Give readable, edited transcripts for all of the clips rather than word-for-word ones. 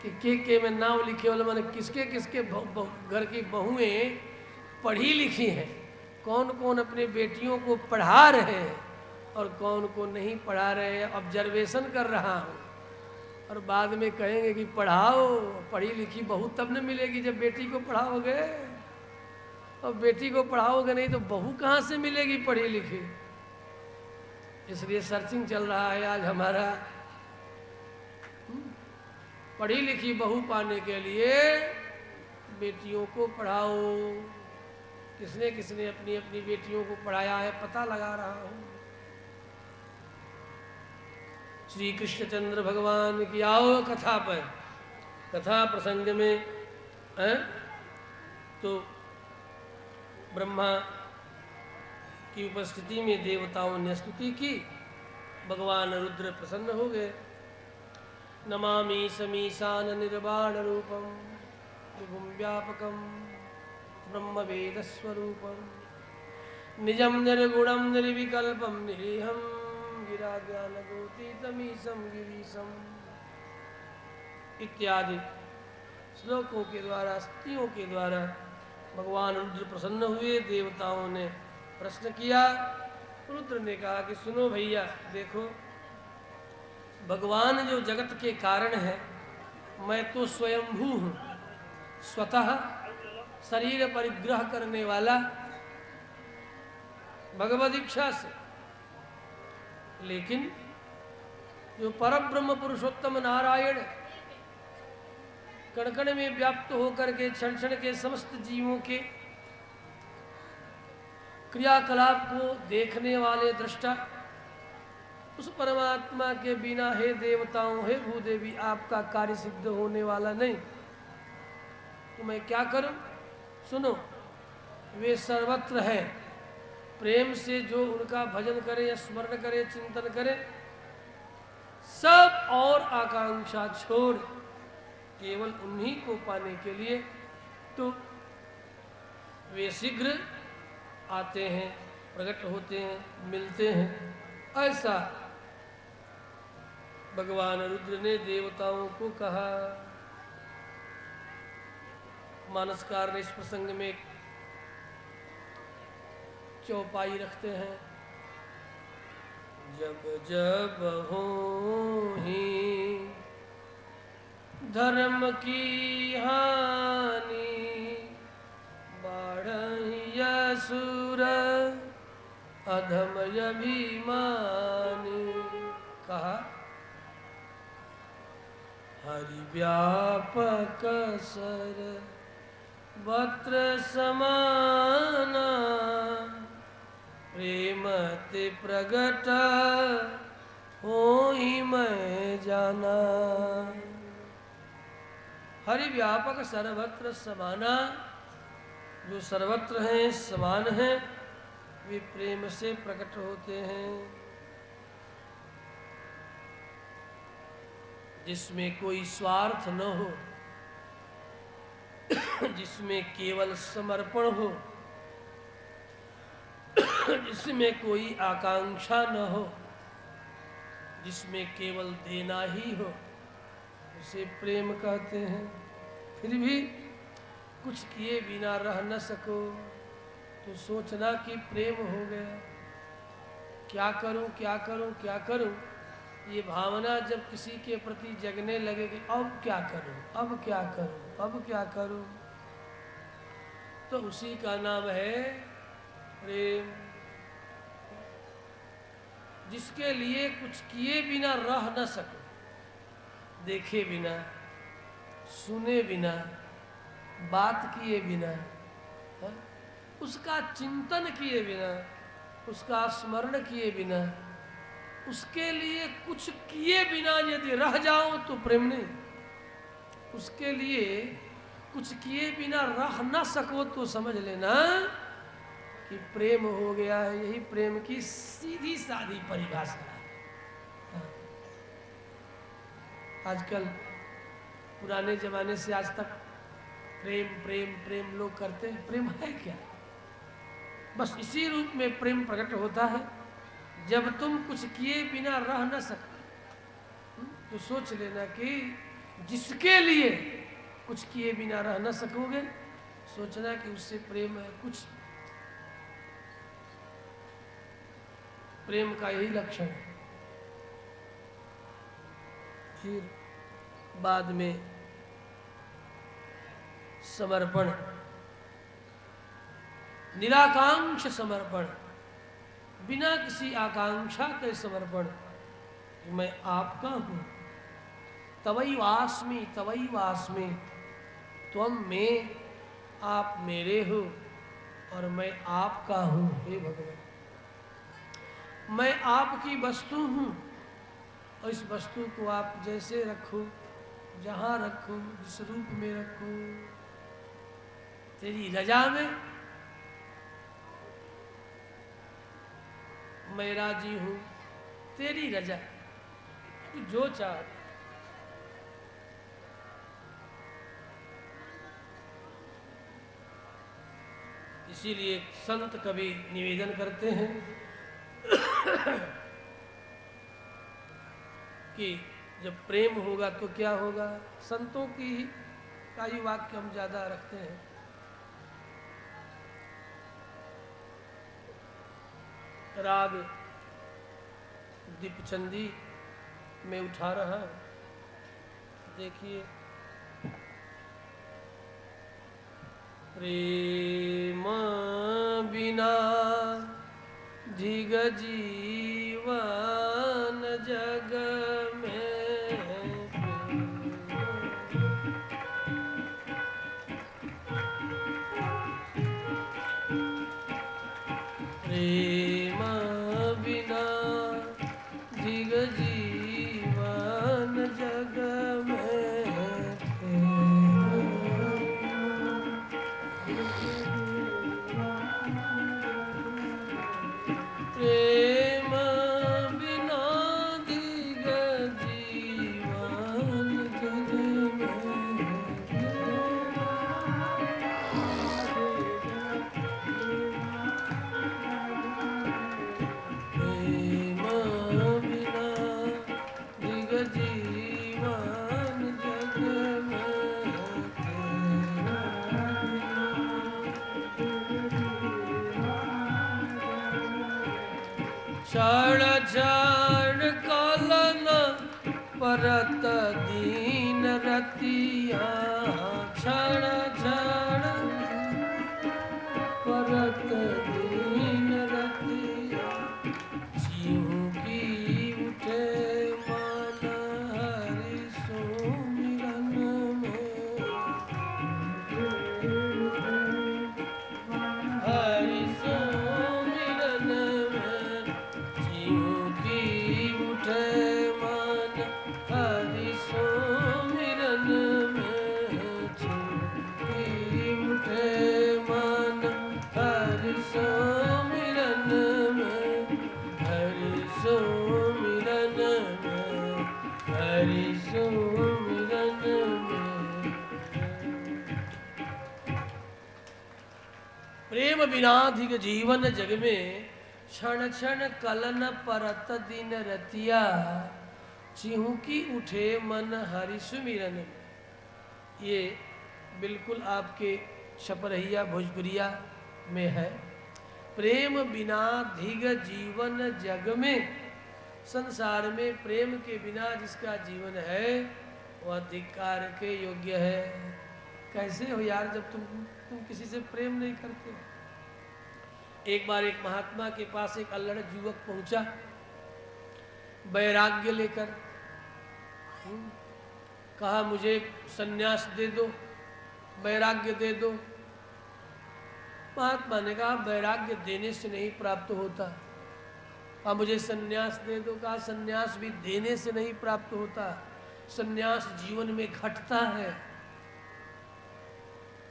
कि के में नाम लिखे वाले मैंने किसके किसके घर की बहुएं पढ़ी लिखी हैं, कौन कौन अपनी बेटियों को पढ़ा रहे हैं और कौन को नहीं पढ़ा रहे हैं। ऑब्जर्वेशन कर रहा हूँ। और बाद में कहेंगे कि पढ़ाओ, पढ़ी लिखी बहू तब न मिलेगी जब बेटी को पढ़ाओगे, और बेटी को पढ़ाओगे नहीं तो बहू कहाँ से मिलेगी पढ़ी लिखी। इसलिए सर्चिंग चल रहा है आज हमारा। पढ़ी लिखी बहू पाने के लिए बेटियों को पढ़ाओ। किसने किसने अपनी अपनी बेटियों को पढ़ाया है पता लगा रहा हूँ। श्री कृष्णचंद्र भगवान की आओ कथा पर, कथा प्रसंग में है तो ब्रह्मा की उपस्थिति में देवताओं ने स्तुति की। भगवान रुद्र प्रसन्न हो गए। नमामि समीशान निर्वाण रूपम विभुम व्यापकम ब्रह्म वेद स्वरूपम निजम निर्गुणम निर्विकल्पम निरीहम गिरा ज्ञान गोतीतमीशम गिरीशम इत्यादि श्लोकों के द्वारा, स्तुतियों के द्वारा भगवान रुद्र प्रसन्न हुए। देवताओं ने प्रश्न किया। रुद्र ने कहा कि सुनो भैया, देखो भगवान जो जगत के कारण है, मैं तो स्वयंभू हूँ, स्वतः शरीर परिग्रह करने वाला भगवद इच्छा से। लेकिन जो परब्रह्म पुरुषोत्तम नारायण कण कण में व्याप्त होकर के क्षण क्षण के समस्त जीवों के क्रियाकलाप को देखने वाले दृष्टा, उस परमात्मा के बिना हे देवताओं, हे भूदेवी, आपका कार्य सिद्ध होने वाला नहीं। तो मैं क्या करूं? सुनो, वे सर्वत्र है। प्रेम से जो उनका भजन करे या स्मरण करे, चिंतन करे, सब और आकांक्षा छोड़ केवल उन्हीं को पाने के लिए तो वे शीघ्र आते हैं, प्रकट होते हैं, मिलते हैं। ऐसा भगवान रुद्र ने देवताओं को कहा। मानसकार ने इस प्रसंग में चौपाई रखते हैं। जब जब होही धर्म की हानि, बाढ़हि असुर अधम अभिमानी। कहा हरि व्यापक सर वत्र समाना, प्रेमति प्रगट होई मैं जाना। हरि व्यापक सर्वत्र समाना, जो सर्वत्र हैं, समान हैं, वे प्रेम से प्रकट होते हैं। जिसमें कोई स्वार्थ न हो, जिसमें केवल समर्पण हो, जिसमें कोई आकांक्षा न हो, जिसमें केवल देना ही हो, उसे प्रेम कहते हैं। फिर भी कुछ किए बिना रह न सको तो सोचना कि प्रेम हो गया। क्या करूं, क्या करूं, क्या करूं, ये भावना जब किसी के प्रति जगने लगे कि अब क्या करूं, अब क्या करूं, अब क्या करूं, तो उसी का नाम है प्रेम। जिसके लिए कुछ किए बिना रह न सको, देखे बिना, सुने बिना, बात किए बिना, उसका चिंतन किए बिना, उसका स्मरण किए बिना, उसके लिए कुछ किए बिना यदि रह जाओ तो प्रेम नहीं। उसके लिए कुछ किए बिना रह न सको तो समझ लेना कि प्रेम हो गया है। यही प्रेम की सीधी सादी परिभाषा है। आजकल पुराने जमाने से आज तक प्रेम प्रेम प्रेम लोग करते हैं। प्रेम है क्या? बस इसी रूप में प्रेम प्रकट होता है जब तुम कुछ किए बिना रह न सको। तो सोच लेना कि जिसके लिए कुछ किए बिना रह न सकोगे, सोचना कि उससे प्रेम है। कुछ प्रेम का यही लक्षण है। फिर बाद में समर्पण, निराकांक्ष समर्पण, बिना किसी आकांक्षा के समर्पण। मैं आपका हूँ, तवैवास्मि तवैवास्मि, त्वम में, आप मेरे हो और मैं आपका हूँ। हे भगवान, मैं आपकी वस्तु हूँ और इस वस्तु को आप जैसे रखो, जहाँ रखो, जिस रूप में रखो, तेरी रजा में मैं राजी हूँ। तेरी रजा, तू जो चाह। इसीलिए संत कवि निवेदन करते हैं कि जब प्रेम होगा तो क्या होगा। संतों की का ही वाक्य हम ज़्यादा रखते हैं। राग दीपचंदी में उठा रहा, देखिए। प्रेम बिना धिग जीवन जग में, प्रेम बिना धिग जीवन जग में, प्रेम बिना धिग जीवन जग में, प्रेम बिना धिग जीवन जग में, क्षण क्षण कलन परत दीन रतिया, क्षण क्षण परत दीन रतिया, जीव की उठे मन हरि सुमिरन में, हरि सुमिरन में, जीव की उठे मन हरि सुमिरन में, जीव की उठे मन हरि सुमिरन में, हरि सुमिरन में, हरि सुमिरन में। प्रेम बिनाधिक जीवन जग में, क्षण क्षण कलन परत दिन रतिया, चिहुकी उठे मन हरि सुमिरन में। ये बिल्कुल आपके छपरहिया भोजपुरिया में है। प्रेम बिना धिग जीवन जग में, संसार में प्रेम के बिना जिसका जीवन है वह धिक्कार के योग्य है। कैसे हो यार, जब तुम किसी से प्रेम नहीं करते। एक बार एक महात्मा के पास एक अल्लड़ युवक पहुंचा वैराग्य लेकर। कहा मुझे सन्यास दे दो, वैराग्य दे दो। महात्मा ने कहा वैराग्य देने से नहीं प्राप्त होता। कहा मुझे सन्यास दे दो। कहा सन्यास भी देने से नहीं प्राप्त होता, सन्यास जीवन में घटता है,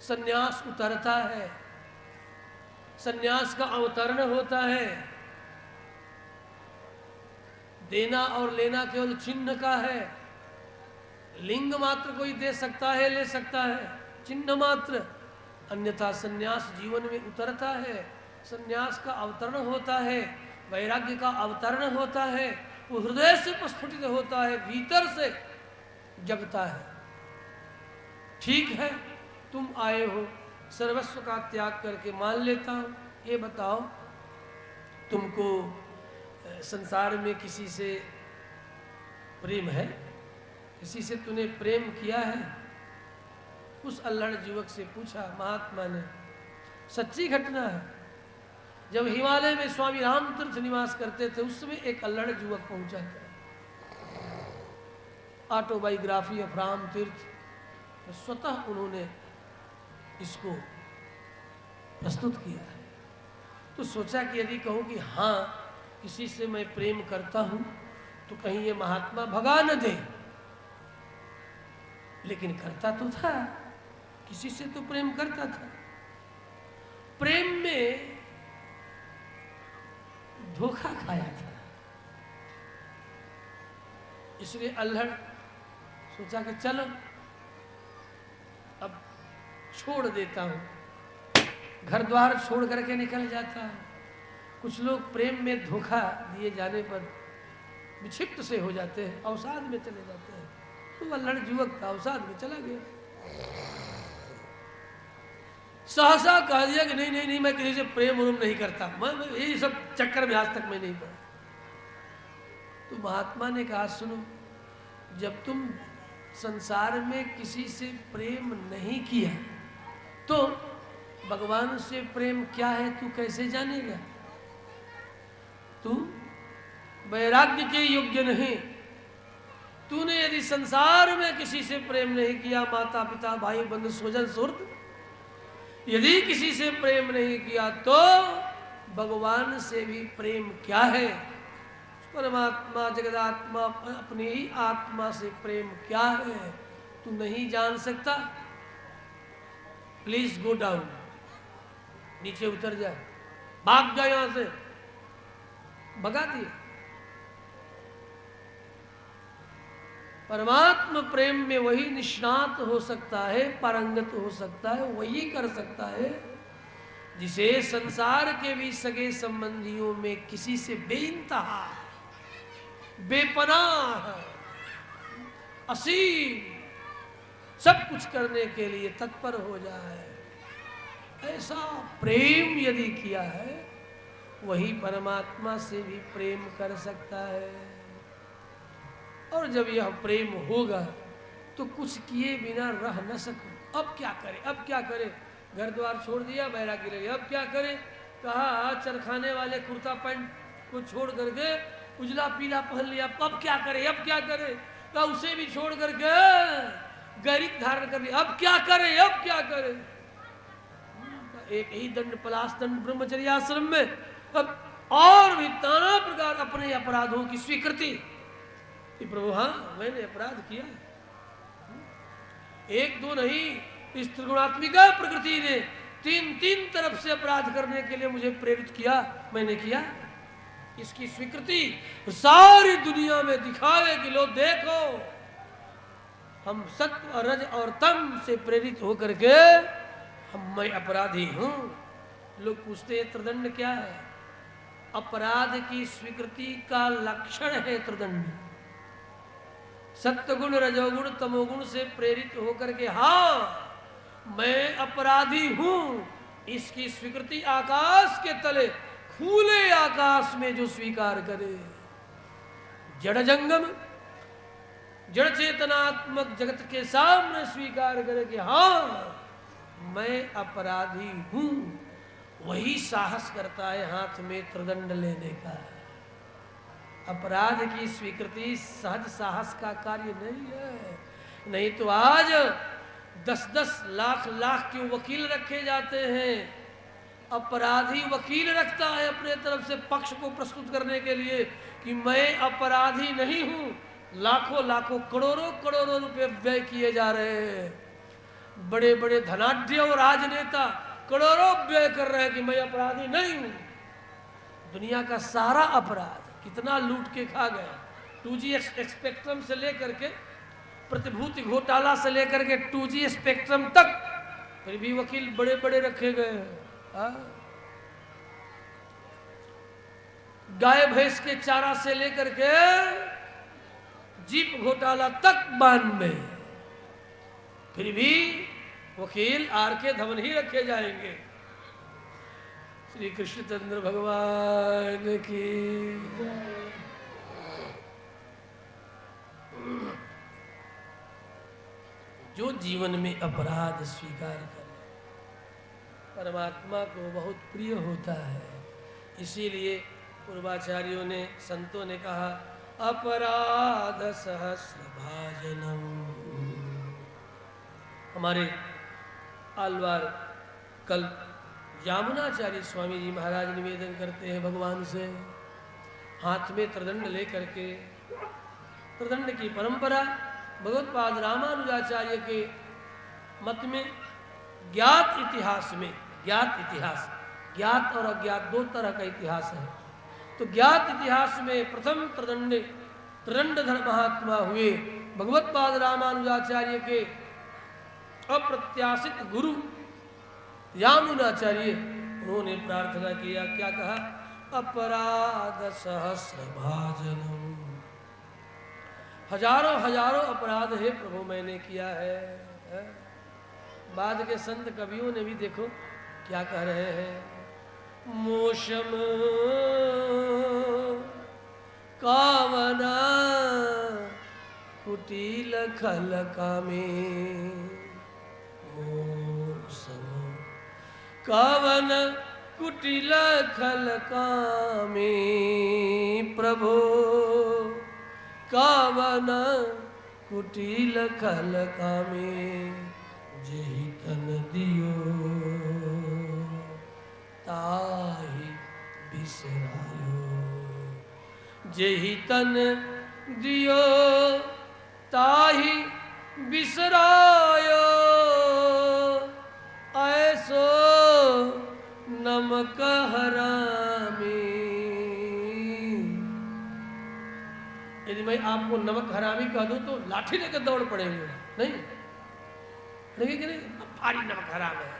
सन्यास उतरता है, सन्यास का अवतरण होता है। देना और लेना केवल चिन्ह का है। लिंग मात्र कोई दे सकता है, ले सकता है, चिन्ह मात्र। अन्यथा सन्यास जीवन में उतरता है, सन्यास का अवतरण होता है, वैराग्य का अवतरण होता है। वो हृदय से प्रस्फुटित होता है, भीतर से जगता है। ठीक है तुम आए हो, सर्वस्व का त्याग करके मान लेता हूँ। ये बताओ तुमको संसार में किसी से प्रेम है? किसी से तूने प्रेम किया है? उस अल्हड़ युवक से पूछा महात्मा ने। सच्ची घटना है। जब हिमालय में स्वामी रामतीर्थ निवास करते थे उस समय एक अल्हड़ युवक पहुंचा था। ऑटोबायोग्राफी ऑफ रामतीर्थ तो स्वतः उन्होंने इसको प्रस्तुत किया है। तो सोचा कि यदि कहूं कि हाँ किसी से मैं प्रेम करता हूं तो कहीं ये महात्मा भगा न दे, लेकिन करता तो था, किसी से तो प्रेम करता था। प्रेम में धोखा खाया था, इसलिए अल्हड़ सोचा कि चलो अब छोड़ देता हूं, घर द्वार छोड़ करके निकल जाता हूं। कुछ लोग प्रेम में धोखा दिए जाने पर विक्षिप्त से हो जाते हैं, अवसाद में चले जाते हैं। तो अल्हड़ युवक था, अवसाद में चला गया। सहसा कह दिया कि नहीं नहीं नहीं, मैं किसी से प्रेम उरेम नहीं करता, मैं यही सब चक्कर में आज तक मैं नहीं पड़ा। तो महात्मा ने कहा सुनो, जब तुम संसार में किसी से प्रेम नहीं किया तो भगवान से प्रेम क्या है तू कैसे जानेगा? तू वैराग्य के योग्य नहीं। तूने यदि संसार में किसी से प्रेम नहीं किया, माता पिता भाई बंधु स्वजन सुहृद, यदि किसी से प्रेम नहीं किया तो भगवान से भी प्रेम क्या है? परमात्मा जगदात्मा अपनी ही आत्मा से प्रेम क्या है तू नहीं जान सकता? प्लीज गो डाउन, नीचे उतर जा, भाग जा यहां से। भगा दिए। परमात्मा प्रेम में वही निष्णात हो सकता है, पारंगत हो सकता है, वही कर सकता है जिसे संसार के भी सगे संबंधियों में किसी से बेइंतहा, बेपनाह, असीम सब कुछ करने के लिए तत्पर हो जाए। ऐसा प्रेम यदि किया है वही परमात्मा से भी प्रेम कर सकता है। और जब यह प्रेम होगा तो कुछ किए बिना रह न सकूं। अब क्या करे, अब क्या करे? घर द्वार छोड़ दिया, बैरागी ले लिया, अब क्या करे? कहा चरखाने वाले कुर्ता पैंट को छोड़ करके उजला पीला पहन लिया, अब क्या करे, अब क्या करे? कहा उसे भी छोड़ करके गरीब धारण कर लिया, अब क्या करे, अब क्या करे? एक ही दंड पलाश दंड ब्रह्मचर्य आश्रम में अब और भी नाना प्रकार अपने अपराधों की स्वीकृति कि प्रभु हाँ मैंने अपराध किया। एक दो नहीं, इस त्रिगुणात्मिका प्रकृति ने तीन तीन तरफ से अपराध करने के लिए मुझे प्रेरित किया, मैंने किया। इसकी स्वीकृति सारी दुनिया में दिखावे कि लो देखो हम सत्व रज और तम से प्रेरित होकर के मैं अपराधी हूं। लोग पूछते हैं त्रिदंड क्या है? अपराध की स्वीकृति का लक्षण है त्रिदंड। सत्वगुण रजोगुण तमोगुण से प्रेरित होकर के हाँ मैं अपराधी हूं, इसकी स्वीकृति आकाश के तले खुले आकाश में जो स्वीकार करे, जड़ जंगम जड़ चेतनात्मक जगत के सामने स्वीकार करे कि हाँ मैं अपराधी हूं, वही साहस करता है हाथ में त्रिदंड लेने का। अपराध की स्वीकृति सहज साहस का कार्य नहीं है। नहीं तो आज 10-10 लाख के वकील रखे जाते हैं। अपराधी वकील रखता है अपने तरफ से पक्ष को प्रस्तुत करने के लिए कि मैं अपराधी नहीं हूं। लाखों करोड़ों रुपए व्यय किए जा रहे हैं। बड़े बड़े धनाढ्य और राजनेता करोड़ों व्यय कर रहे हैं कि मैं अपराधी नहीं हूं। दुनिया का सारा अपराध कितना लूट के खा गया। 2G स्पेक्ट्रम से लेकर के प्रतिभूति घोटाला से लेकर के 2G स्पेक्ट्रम तक फिर भी वकील बड़े बड़े रखे गए हैं। गाय भैंस के चारा से लेकर के जीप घोटाला तक बान में फिर भी वकील आर के धवन ही रखे जाएंगे। श्री कृष्णचंद्र भगवान की। जो जीवन में अपराध स्वीकार करे परमात्मा को बहुत प्रिय होता है। इसीलिए पूर्वाचार्यों ने, संतों ने कहा अपराध सहस्र भाजनम। हमारे आलवार कल यामुनाचार्य स्वामी जी महाराज निवेदन करते हैं भगवान से, हाथ में त्रिदंड लेकर के। त्रिदंड की परंपरा भगवत्पाद रामानुजाचार्य के मत में ज्ञात इतिहास में, ज्ञात और अज्ञात दो तरह का इतिहास है। तो ज्ञात इतिहास में प्रथम त्रिदंडधर महात्मा हुए भगवत्पाद रामानुजाचार्य के अप्रत्याशित गुरु यामुनाचार्य। उन्होंने प्रार्थना किया, क्या कहा? अपराध सहस्र भाजनम। हजारों हजारों अपराध है प्रभु मैंने किया है। बाद के संत कवियों ने भी देखो क्या कह रहे हैं। मोशम कावना कुटिल खल कामे, मोसम कावन कुटिल खल कामे, प्रभो कावन कुटिल खल कामे, जेहि तन दियो ताहि बिसरायो, जेहि तन दियो ताहि बिसरायो, ऐसो नमक हरामी। यदि मैं आपको नमक हरामी कह दूं तो लाठी लेकर दौड़ पड़ेंगे, नहीं पड़ेंगे कि नहीं? भारी नमक हराम है।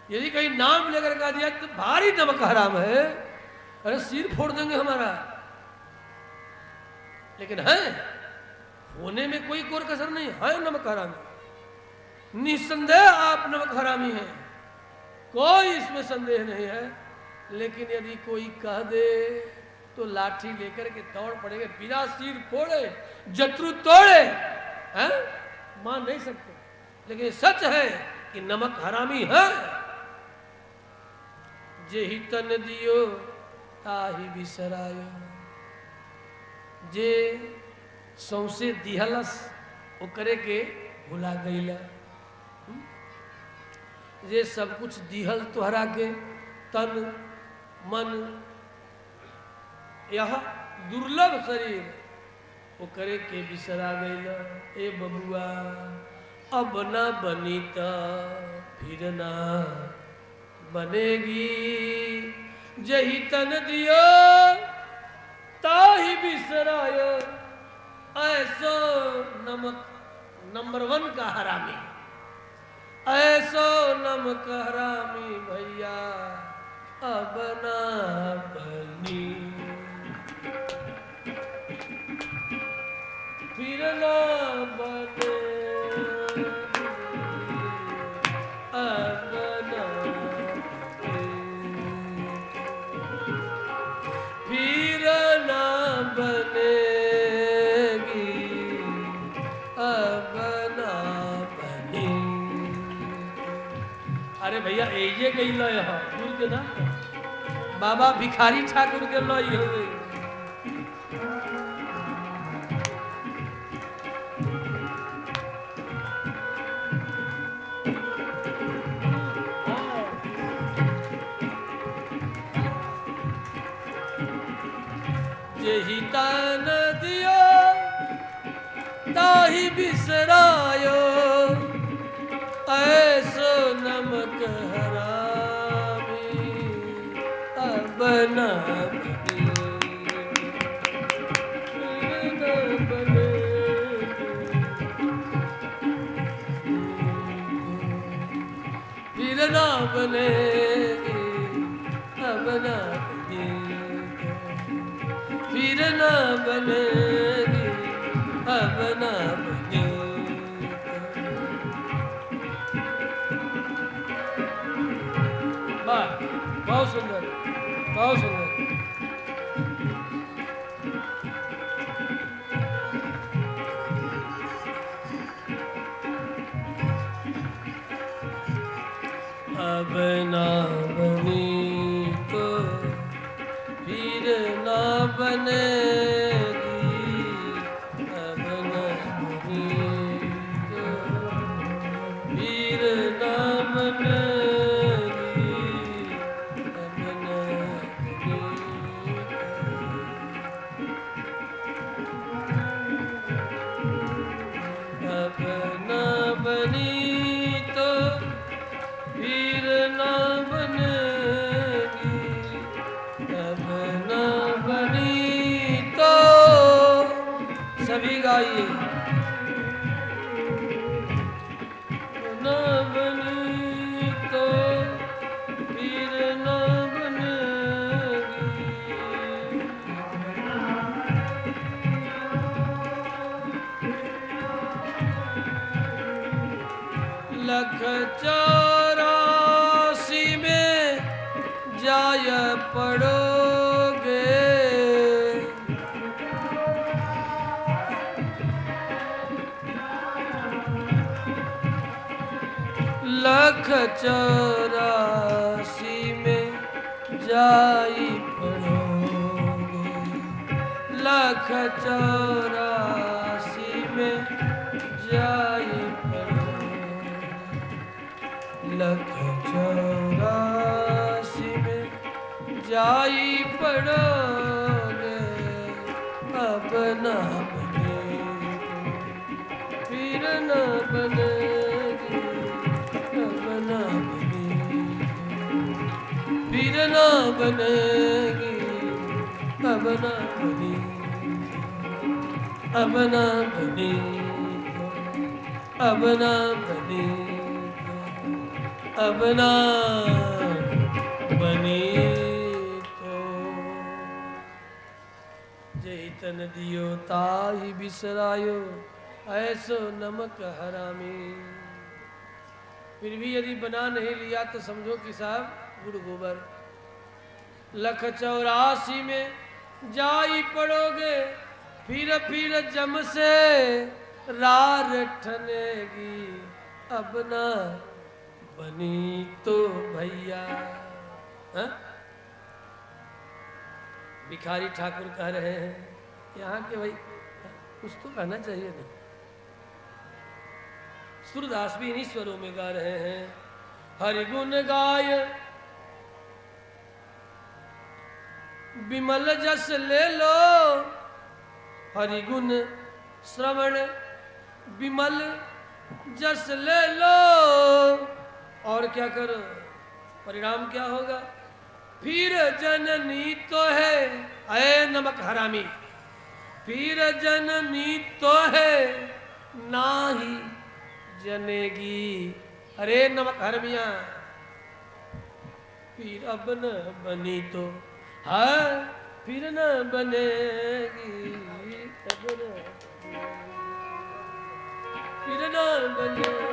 यदि कहीं नाम लेकर कह दिया तो भारी नमक हराम है, अरे सिर फोड़ देंगे हमारा। लेकिन है होने में कोई कोर कसर नहीं है, नमक हरामी। निसंदेह आप नमक हरामी हैं, कोई इसमें संदेह नहीं है। लेकिन यदि कोई कह दे तो लाठी लेकर के दौड़ पड़ेंगे, बिना सिर फोड़े जत्रु तोड़े, हैं? मान नहीं सकते। लेकिन सच है कि नमक हरामी है। जेहि तन दियो ताहि बिसरायो, जे सौसे दिहलस ओकरे के भुला गईला। जे सब कुछ दिहल तोहरा के, तन मन यह दुर्लभ शरीर ओकरे के बिसरा गईला। ए बबुआ अब न बनी त फिर ना बनेगी, जही तन दियो ताहि बिसरायो, ऐसो नमक नंबर 1 का हरामी, ऐसो नमक हरामी भैया अब ना बनी, फिर ना बने, अब ना बने, फिर ना बनेगी, अब ना बने। अरे भैया ये गई लो यहाँ दूर के ना, बाबा भिखारी ठाकुर के लो हो गई। जेहि तन दियो ताहि बिसरायो, ऐसो नमक हरामी अब न बने, फिर ना बनेगी, अब ना बनेगी, फिर ना बनेगी, अब ना बनेगी। बहुत सुंदर, बहुत सुंदर। अब ना बनी तो फिर ना बनेगी, अब ना बनी तो फिर ना बनेगी, अब ना बनी तो अब ना बनी तो फिर ना बनेगी, अब ना बनी तो सभी गाइए। ना बनी तो फिर ना बनेगी, लख 84 में जाय पड़ोगे, लख 84 में जाई पड़ोगे, लख 84 में जाई पड़ोगे, लख 84 में जाई पड़ोगे, अब न बनेगी फिर न बनेगी, अब न बनेगी फिर न बनेगी, अब न बनेगी, अब न बनेगी, अब न बनेगी, अब न बनी तो जैतन दियो ताहि बिसरायो, ऐसो नमक हरामी। फिर भी यदि बना नहीं लिया तो समझो कि साहब गुड़ गोबर। लख 84 में जाई पड़ोगे, फिर जम से रार ठनेगी, अब ना बनी तो भैया। भिखारी ठाकुर कह रहे हैं यहाँ के भाई कुछ तो कहना चाहिए था। सूरदास भी इन्हीं स्वरों में गा रहे हैं, हरि गुण गाय विमल जस ले लो, हरि गुण श्रवण विमल जस ले लो, और क्या करो, परिणाम क्या होगा, फिर जननी तो है ऐ नमक हरामी, फिर जननी तो है नाही जनेगी। अरे नमक हरमिया, फिर अब न बनी तो है फिर न बनेगी, अब न फिर न बनेगी,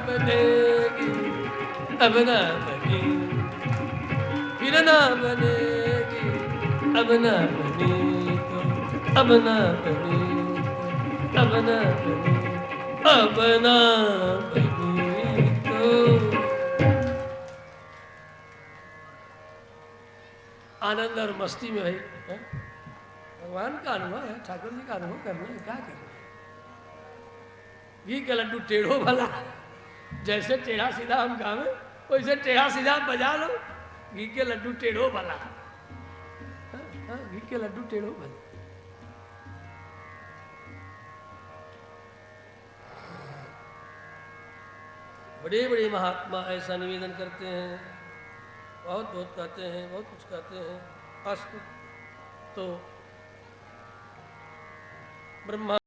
बनेगी, अब न बनेगी, फिर न बनेगी, अब न बनी तो, अब न बनी, अब न बनी, अब न बनी तो। आनंद और मस्ती में भाई भगवान का अनुभव है, ठाकुर जी का अनुभव करना है, क्या करना है। घी का लड्डू टेढ़ो भला, जैसे टेढ़ा सीधा हम गावे वैसे टेढ़ा सीधा बजा लो, घी के लड्डू टेढ़ो भला, घी के लड्डू टेढ़ो भला। बड़े बड़े महात्मा ऐसा निवेदन करते हैं, बहुत बहुत कहते हैं, बहुत कुछ कहते हैं। अस्तु तो ब्रह्मा